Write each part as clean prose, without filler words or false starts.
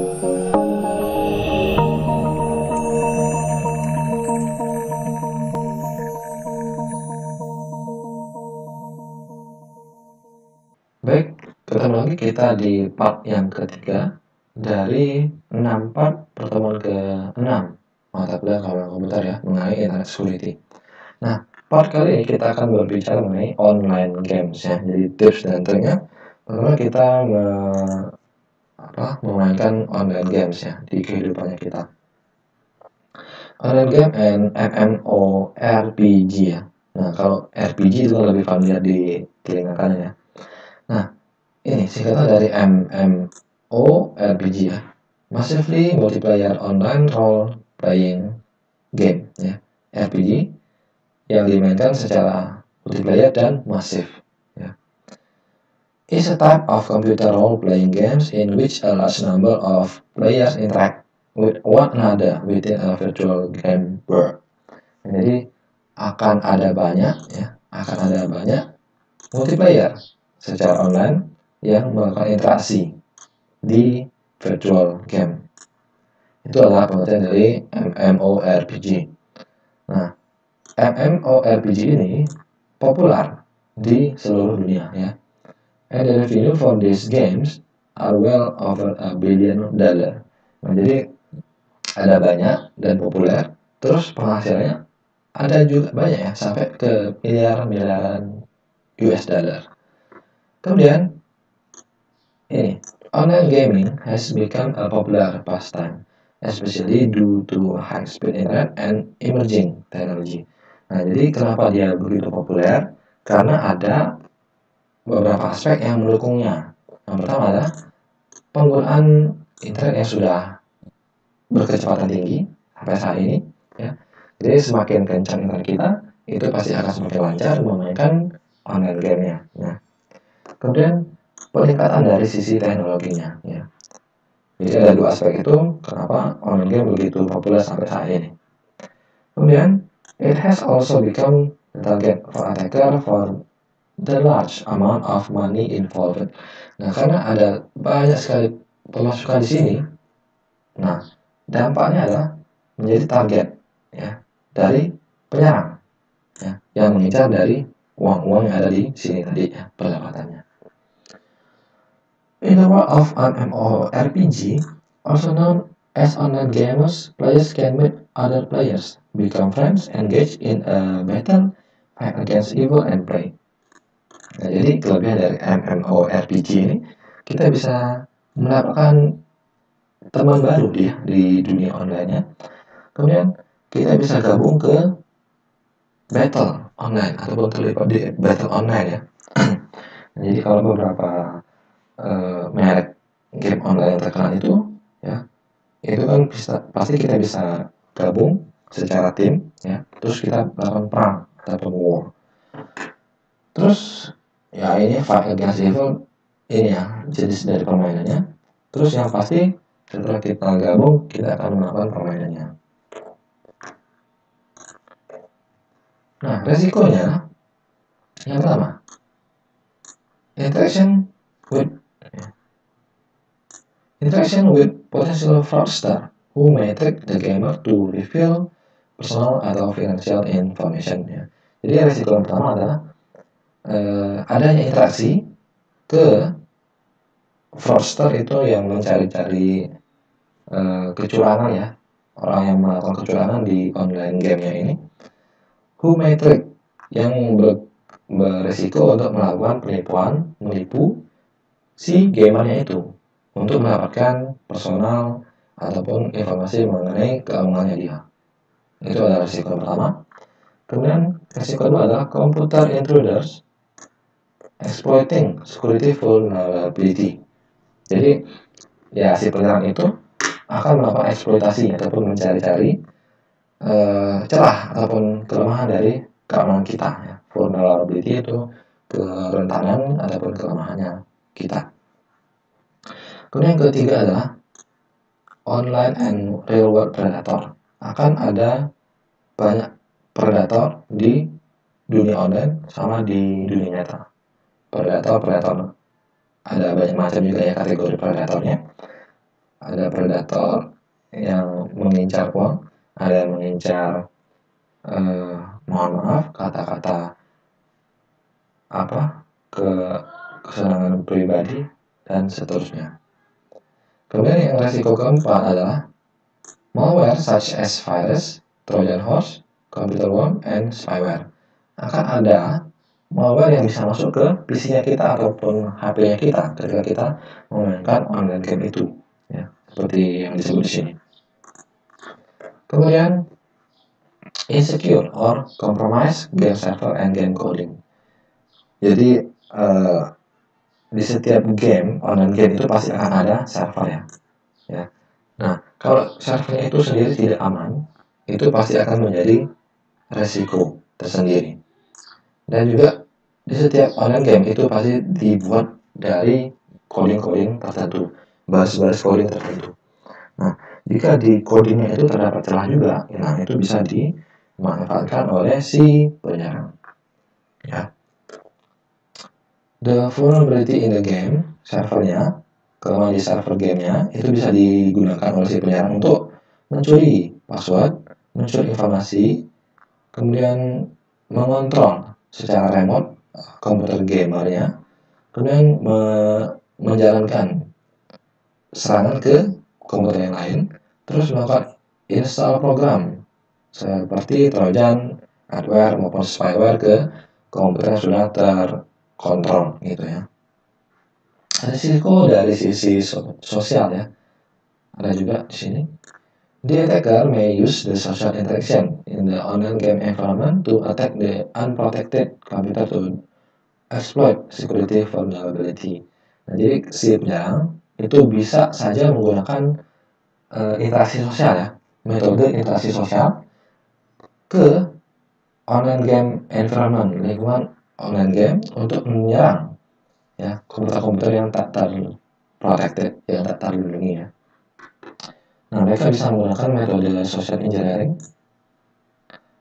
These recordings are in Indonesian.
Baik, ketemu lagi kita di part yang ketiga dari 6 part pertemuan ke-6 mata kuliah keamanan komputer ya, mengenai internet security. Nah, part kali ini kita akan berbicara mengenai online games ya. Jadi tips dan triknya bagaimana kita memainkan online games ya di kehidupannya kita. Online game and MMORPG ya. Nah, kalau RPG itu lebih familiar di telinga kalian ya. Nah, ini singkatan dari MMORPG ya, Massively Multiplayer Online Role Playing Game ya, RPG yang dimainkan secara multiplayer dan masif ya. Is a type of computer role playing games in which a large number of players interact with one another within a virtual game world. Jadi akan ada banyak multiplayer secara online yang melakukan interaksi di virtual game. Itu adalah pengertian dari MMORPG. Nah, MMORPG ini populer di seluruh dunia ya. And the revenue for these games are well over $1 billion. Nah, jadi ada banyak dan populer, terus penghasilannya ada juga banyak ya, sampai ke miliaran US dollar. Kemudian ini, online gaming has become a popular pastime, especially due to high-speed internet and emerging technology. Nah, jadi kenapa dia begitu populer? Karena ada beberapa aspek yang mendukungnya. Yang pertama adalah penggunaan internet yang sudah berkecepatan tinggi sampai saat ini. Ya. Jadi semakin kencang internet kita, itu pasti akan semakin lancar memainkan online game-nya. Nah, kemudian peningkatan dari sisi teknologinya ya. Jadi ada dua aspek itu kenapa online game begitu populer sampai saat ini. Kemudian it has also become the target for attacker for the large amount of money involved. Nah, karena ada banyak sekali pemasukan di sini, nah dampaknya adalah menjadi target ya dari penyerang ya, yang mengincar dari uang-uang yang ada di sini tadi ya, pendapatannya. In the world of MMORPG, also known as online gamers, players can meet other players, become friends, engage in a battle, fight against evil, and pray. Nah, jadi kelebihan dari MMORPG ini, kita bisa mendapatkan teman baru di dunia online-nya. Kemudian kita bisa gabung ke battle online ataupun terlibat di battle online ya. Nah, jadi kalau beberapa merek game online yang terkenal itu ya, itu kan pasti kita bisa gabung secara tim ya, terus kita melakukan perang ataupun war. Terus ya ini fight against evil ini ya jenis dari permainannya. Terus yang pasti setelah kita gabung kita akan melakukan permainannya. Nah, resikonya yang pertama, interaction with potential fraudster who may trick the gamer to reveal personal atau financial information ya. Jadi resiko yang pertama adalah adanya interaksi ke fraudster itu yang mencari-cari kecurangan ya, orang yang melakukan kecurangan di online gamenya ini, who may trick yang beresiko untuk melakukan penipuan, menipu si gamernya itu untuk mendapatkan personal ataupun informasi mengenai keuangannya dia. Itu adalah risiko pertama. Kemudian risiko kedua adalah computer intruders exploiting security vulnerability. Jadi ya si penyerang itu akan melakukan eksploitasi ataupun mencari-cari celah ataupun kelemahan dari keamanan kita ya. Vulnerability itu kerentanan ataupun kelemahannya kita. Kemudian yang ketiga adalah online and real world predator. Akan ada banyak predator di dunia online sama di dunia nyata. Predator ada banyak macam juga ya kategori predatornya. ada predator yang mengincar uang, ada yang mengincar mohon maaf, kata-kata kesenangan pribadi, dan seterusnya. Kemudian yang resiko keempat adalah malware such as virus, Trojan horse, computer worm, and spyware. Akan ada malware yang bisa masuk ke PC-nya kita ataupun HP-nya kita ketika kita memainkan online game itu, ya, seperti yang disebut di sini. Kemudian insecure or compromised game server and game coding. Jadi di setiap game online game itu pasti akan ada server ya. Nah, kalau servernya itu sendiri tidak aman, itu pasti akan menjadi resiko tersendiri. Dan juga di setiap online game itu pasti dibuat dari coding-coding tertentu, baris-baris coding tertentu. Nah, jika di codingnya itu terdapat celah juga, nah itu bisa dimanfaatkan oleh si penyerang. Ya. The vulnerability in the game, servernya, kelemahan di server gamenya, itu bisa digunakan oleh si penyerang untuk mencuri password, mencuri informasi, kemudian mengontrol secara remote komputer gamernya, kemudian menjalankan serangan ke komputer yang lain, terus melakukan install program seperti Trojan, adware maupun spyware ke komputer yang sudah terkontrol gitu ya. Risiko dari sisi sosial ya, ada juga di sini. The attacker may use the social interaction in the online game environment to attack the unprotected computer to exploit security vulnerability. Nah, jadi si penyerang itu bisa saja menggunakan interaksi sosial ya, metode interaksi sosial ke online game environment, lingkungan online game untuk menyerang ya komputer-komputer yang tak terprotected, yang tak terlindungi ya. Nah, mereka bisa menggunakan metode social engineering.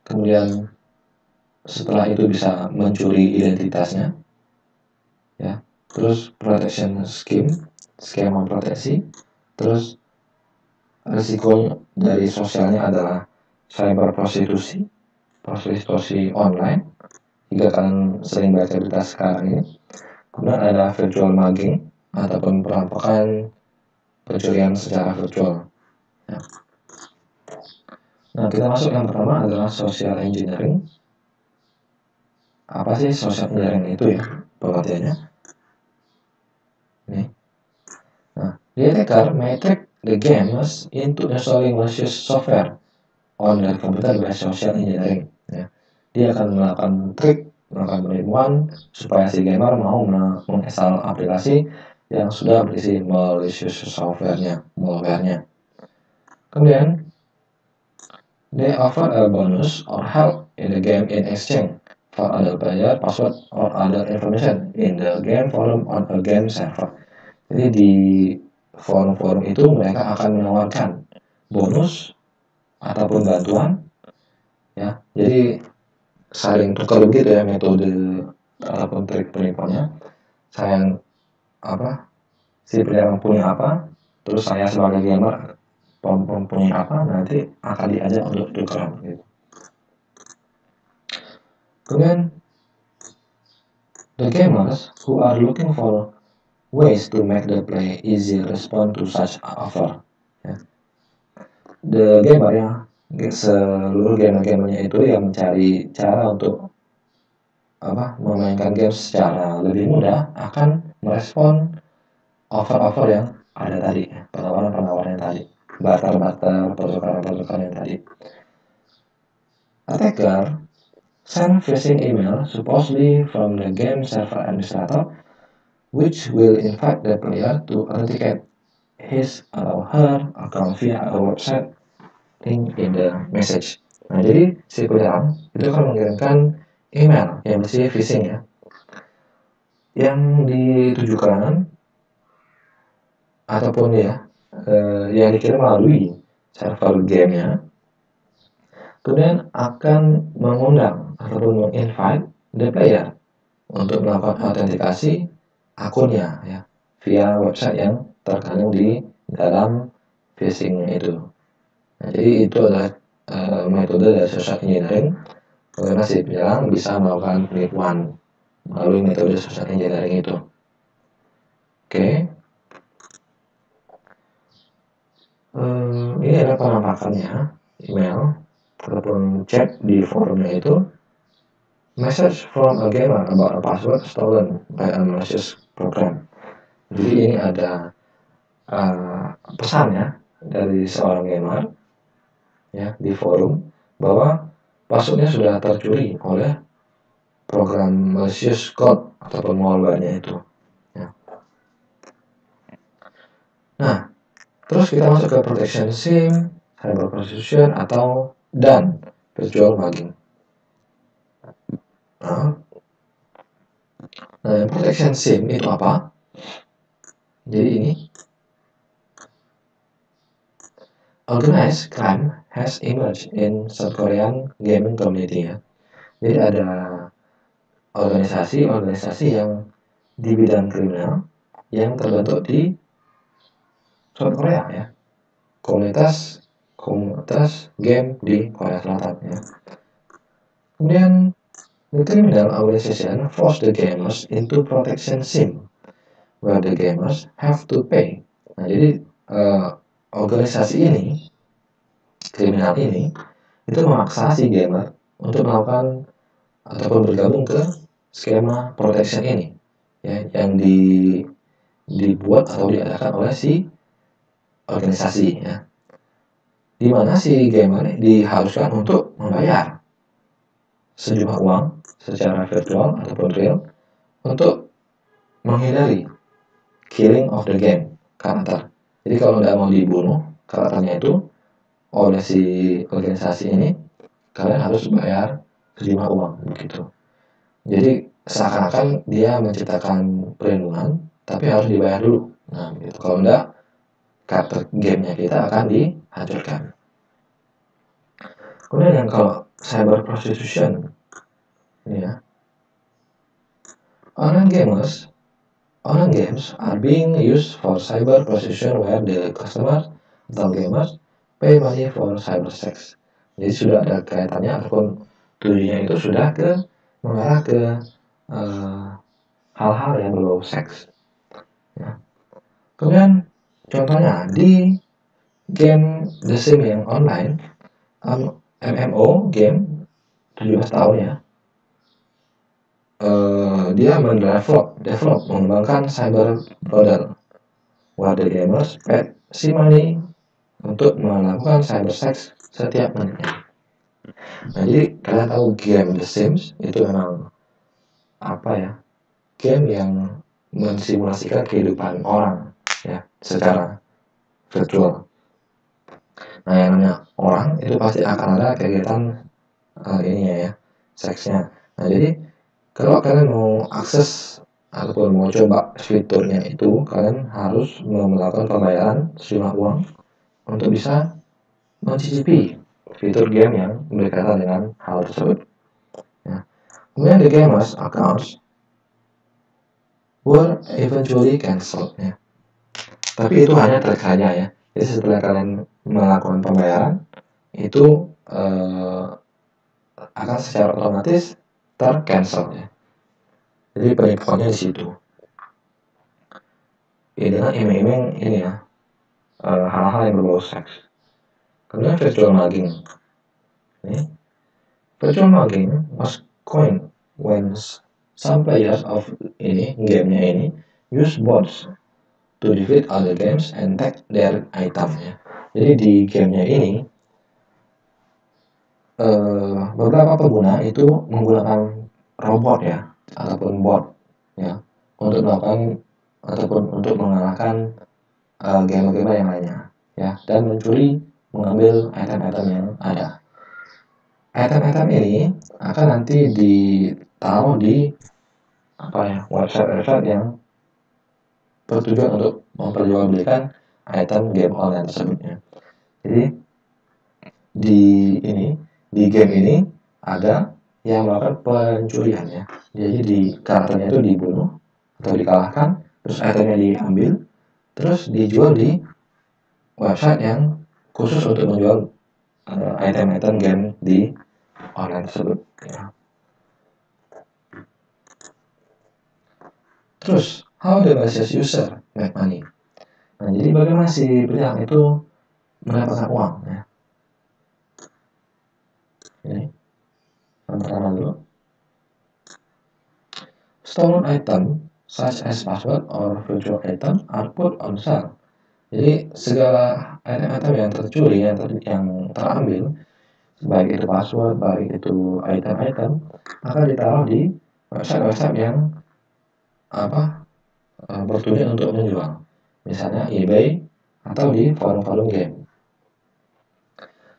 Kemudian setelah itu bisa mencuri identitasnya ya. Terus protection scheme, skema proteksi. Terus risiko dari sosialnya adalah cyber prostitusi online. Jika kalian sering baca berita sekarang ini, kemudian ada virtual mugging ataupun perampokan, pencurian secara virtual. Ya. Nah, kita masuk yang pertama adalah social engineering. Apa sih social engineering itu ya? Pengertiannya. Ini. Nah, the attacker may trick the gamers into installing malicious software on their computer by social engineering. Ya. Dia akan melakukan penipuan supaya si gamer mau menginstal aplikasi yang sudah berisi malicious software-nya, malware-nya. Kemudian, they offer a bonus or help in the game in exchange for other player password or other information in the game forum on a game server. Jadi di forum-forum itu mereka akan menawarkan bonus ataupun bantuan ya. Jadi saling tukar begitu ya metode ataupun trik penipuannya. Saya si penyerang punya apa, terus saya sebagai gamer punya apa, nanti akan diajak untuk tukeran gitu. Kemudian the gamers who are looking for ways to make the play easy respond to such offer. Ya. The gamer ya, seluruh gamer-gamernya itu yang mencari cara untuk memainkan game secara lebih mudah akan merespon offer-offer yang ada tadi, penawaran-penawaran yang tadi, barter-barter, pertukaran-pertukaran yang tadi. Attacker send phishing email supposedly from the game server administrator, which will invite the player to authenticate his atau her account via a website link in the message. Nah, jadi si penyerang itu akan mengirimkan email yang berisi phishing ya, yang ditujukan ataupun yang dikirim melalui server gamenya, kemudian akan mengundang ataupun menginvite the player untuk melakukan autentikasi akunnya ya via website yang terkandung di dalam phishing itu. Nah, jadi itu adalah metode dari social engineering, bagaimana si penyerang bisa melakukan penipuan melalui metode social engineering itu. Oke. Ini adalah penampakannya email ataupun chat di forumnya itu. Message from a gamer about a password stolen by a malicious program. Jadi ini ada pesannya dari seorang gamer ya di forum bahwa passwordnya sudah tercuri oleh program malicious code ataupun malware-nya itu. Ya. Nah, terus kita masuk ke protection SIM, cyber prostitution atau dan virtual mugging. Nah, protection SIM itu apa? Jadi ini organized crime has emerged in South Korean gaming community ya. Jadi ada organisasi yang di bidang kriminal yang terbentuk di South Korea ya. Komunitas game di Korea Selatan ya. Kemudian the criminal organization force the gamers into protection SIM where the gamers have to pay. Nah, jadi organisasi ini, kriminal ini, itu memaksa si gamer untuk melakukan ataupun bergabung ke skema protection ini, ya, yang dibuat atau diadakan oleh si organisasi, ya, di mana si gamer diharuskan untuk membayar sejumlah uang secara virtual ataupun real untuk menghindari killing of the game karakter. Jadi kalau tidak mau dibunuh karakternya itu oleh si organisasi ini, kalian harus bayar sejumlah uang begitu. Jadi seakan-akan dia menciptakan perlindungan, tapi harus dibayar dulu. Nah, begitu. Kalau enggak, karakter gamenya kita akan dihancurkan. Kemudian yang kalau cyber prostitution, ini ya, online games are being used for cyber prostitution where the customer atau gamers pay money for cyber sex. Jadi sudah ada kaitannya ataupun tujuannya itu sudah mengarah ke hal-hal yang berbau seks. Ya. Kemudian contohnya di game The Sims yang online, MMO game 17 tahun ya, dia develop mengembangkan cyber brothel where the gamers paid si money untuk melakukan cyber sex setiap menitnya. Nah, jadi kalian tahu game The Sims itu memang apa ya, game yang mensimulasikan kehidupan orang ya secara virtual. Nah, yang namanya orang itu pasti akan ada kegiatan ininya ya, seksnya. Nah, jadi kalau kalian mau akses ataupun mau coba fiturnya itu, kalian harus melakukan pembayaran sejumlah uang untuk bisa mencicipi fitur game yang berkaitan dengan hal tersebut. Ya. Kemudian the gamers accounts were eventually cancelled ya. Tapi itu hanya trik saja ya. Jadi setelah kalian melakukan pembayaran itu akan secara otomatis tercancel ya. Jadi penipuannya di situ. Ya, dengan iming-iming ini ya, hal-hal yang berbau seks. Kemudian virtual mugging. Ini, virtual mugging was coined when some players of gamenya ini use bots to defeat other games and take their item ya. Jadi di gamenya ini beberapa pengguna itu menggunakan robot ya ataupun bot ya untuk melakukan ataupun untuk mengalahkan gamer-gamer yang lainnya ya, dan mengambil item-item yang ada. Item-item ini akan nanti ditaruh di website yang bertujuan untuk memperjualbelikan item game online tersebutnya. Jadi di game ini ada yang melakukan pencurian ya. Jadi di karakternya itu dibunuh atau dikalahkan, terus itemnya diambil, terus dijual di website yang khusus untuk menjual item-item game di online tersebut. Ya. Terus, how the malicious user make money? Nah, jadi bagaimana si penjahat itu mendapatkan uang? Ya. Ini yang pertama dulu. Stolen item such as password or virtual item are put on sale. Jadi segala item-item yang tercuri, yang terambil, baik itu password, baik itu item-item, akan ditaruh di website-website yang bertujuan untuk menjual, misalnya eBay atau di forum-forum game.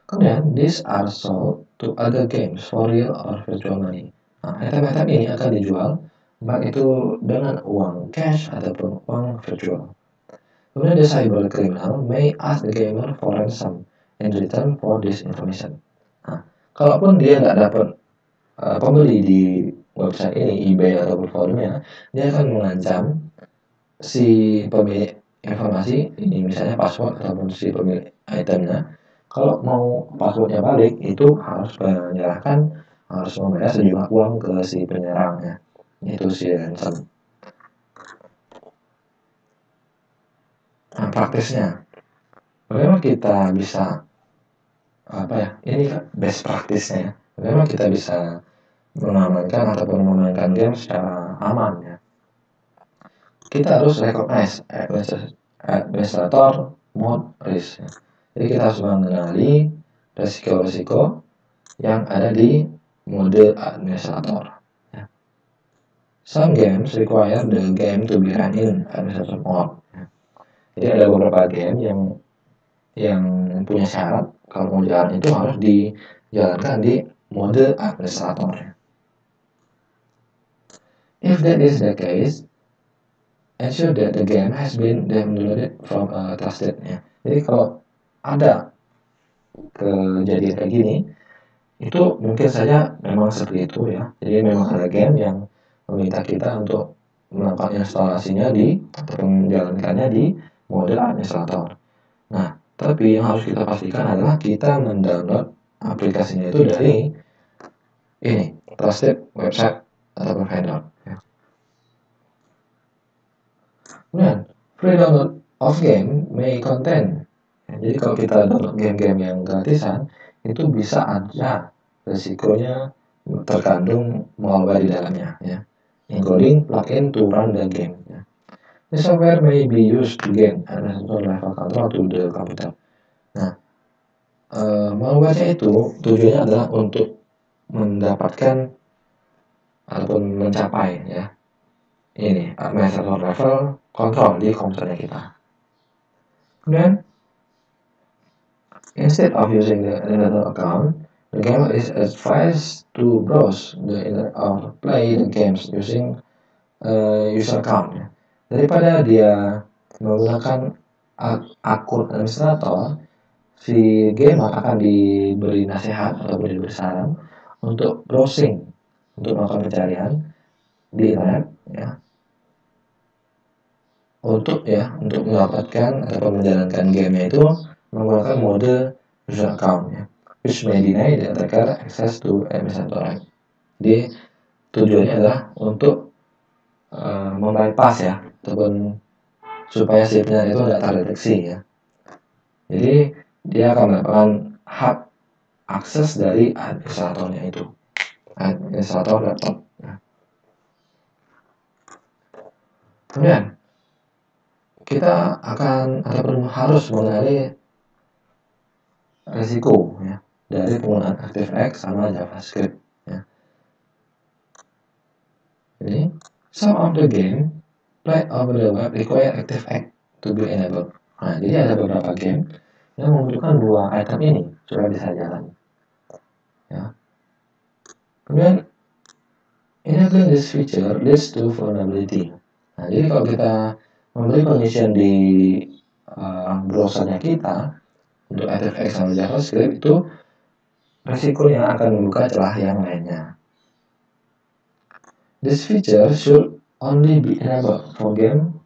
Kemudian, these are sold to other games for real or virtual money. Nah, item-item ini akan dijual, baik itu dengan uang cash ataupun uang virtual. Kemudian, the cyber criminal may ask the gamer for ransom in return for this information. Nah, kalaupun dia nggak dapat pembeli di website ini, eBay ataupun forumnya, dia akan mengancam si pemilik informasi ini, misalnya password ataupun si pemilik itemnya, kalau mau passwordnya balik itu harus membayar sejumlah uang ke si penyerangnya, itu si ransom. Nah, praktisnya bagaimana kita bisa ini best practice-nya, bagaimana kita bisa mengamankan ataupun memainkan game secara aman ya. Kita harus recognize administrator mode risk ya. Jadi kita harus mengenali resiko-resiko yang ada di mode administrator ya. Some games require the game to be run in administrator mode ya. Jadi ada beberapa game yang punya syarat kalau mau jalan itu harus dijalankan di mode administrator ya. If that is the case, ensure that the game has been downloaded from a trusted ya. Jadi kalau ada kejadian kayak gini, itu mungkin saja memang seperti itu ya. Jadi memang ada game yang meminta kita untuk melakukan instalasinya ataupun menjalankannya di mode administrator. Nah, tapi yang harus kita pastikan adalah kita mendownload aplikasinya itu dari ini, trusted website ataupun vendor. Ya. Kemudian, free download of game may contain. Ya, jadi kalau kita download game-game yang gratisan, itu bisa ada resikonya terkandung malware di dalamnya, ya, including plugin to run the game. Ya. The software may be used to gain administrator level control to the computer. Nah, malware itu tujuannya adalah untuk mendapatkan ataupun mencapai ya ini administrator level kontrol di komputernya kita. Kemudian, instead of using the administrator account, the gamer is advised to browse the internet or play the games using user account. Ya. Daripada dia menggunakan akun administrator, si gamer akan diberi nasihat ataupun diberi saran untuk browsing, untuk melakukan pencarian di internet, ya, untuk mendapatkan ataupun menjalankan gamenya itu menggunakan mode user account, ya, which may deny the attacker access to administrator. Jadi tujuannya adalah untuk membypass ya, ataupun supaya si penyerang itu tidak terdeteksi ya. Jadi dia akan mendapatkan hak akses dari administratornya itu, administrator laptop. Ya. Kemudian kita akan ataupun harus mengenali risiko ya dari penggunaan ActiveX sama JavaScript. Ya. Jadi some of the game played over the web require ActiveX to be enabled. Nah, jadi ada beberapa game yang membutuhkan dua item ini supaya bisa jalan. Ya. Kemudian, enabling this feature leads to vulnerability. Nah, jadi kalau kita memberi permission di browsernya kita untuk ActiveX sama JavaScript, itu resikonya akan membuka celah yang lainnya. This feature should only be enabled for game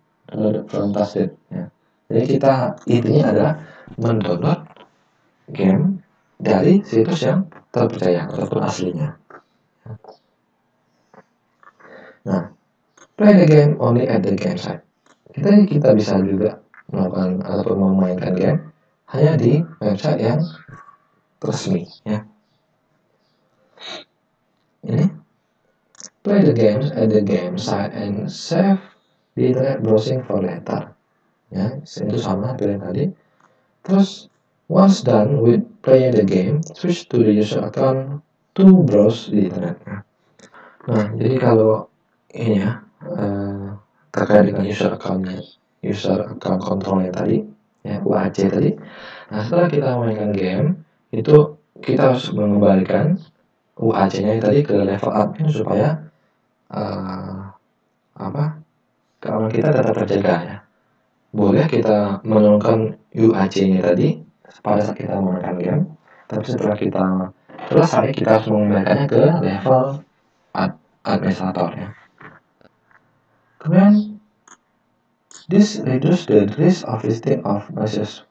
from trusted. Ya. Jadi intinya adalah mendownload game dari situs yang terpercaya ataupun aslinya. Nah, play the game only at the game site. Kita bisa juga melakukan ataupun memainkan game hanya di website yang resmi, ya. Ini play the games at the game site and save the internet browsing for later. Ya, itu sama dengan tadi. Terus once done with playing the game, switch to the user account to browse di internet. Nah, jadi kalau ini ya terkait dengan user account controlnya tadi, ya UAC tadi. Nah, setelah kita mainkan game, itu kita harus mengembalikan UAC-nya tadi ke level admin supaya keamanan kita tetap terjaga, ya. Boleh kita menurunkan UAC-nya tadi pada saat kita memainkan game, tapi setelah kita selesai kita harus mengembalikannya ke level administrator, ya. Kemudian this reduce the risk of visiting of malicious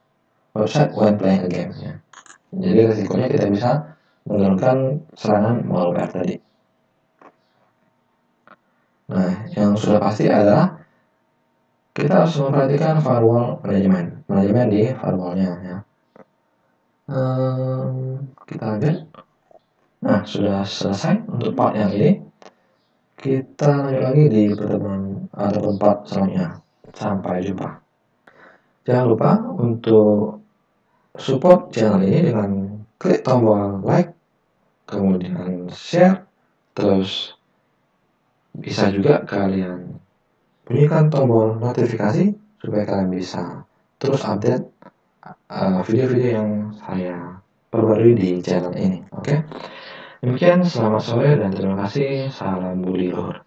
website when playing a game, ya. Jadi resikonya kita bisa menurunkan serangan malware tadi. Nah, yang sudah pasti adalah kita harus memperhatikan firewall manajemen di firewallnya, ya. Kita lanjut. Nah, sudah selesai untuk part yang ini. Kita lanjut lagi di pertemuan ataupun part selanjutnya. Sampai jumpa. Jangan lupa untuk support channel ini dengan klik tombol like, kemudian share, terus bisa juga kalian bunyikan tombol notifikasi supaya kalian bisa terus update video-video yang saya perbarui di channel ini. Oke. Demikian, selamat sore dan terima kasih. Salam Budi Luhur.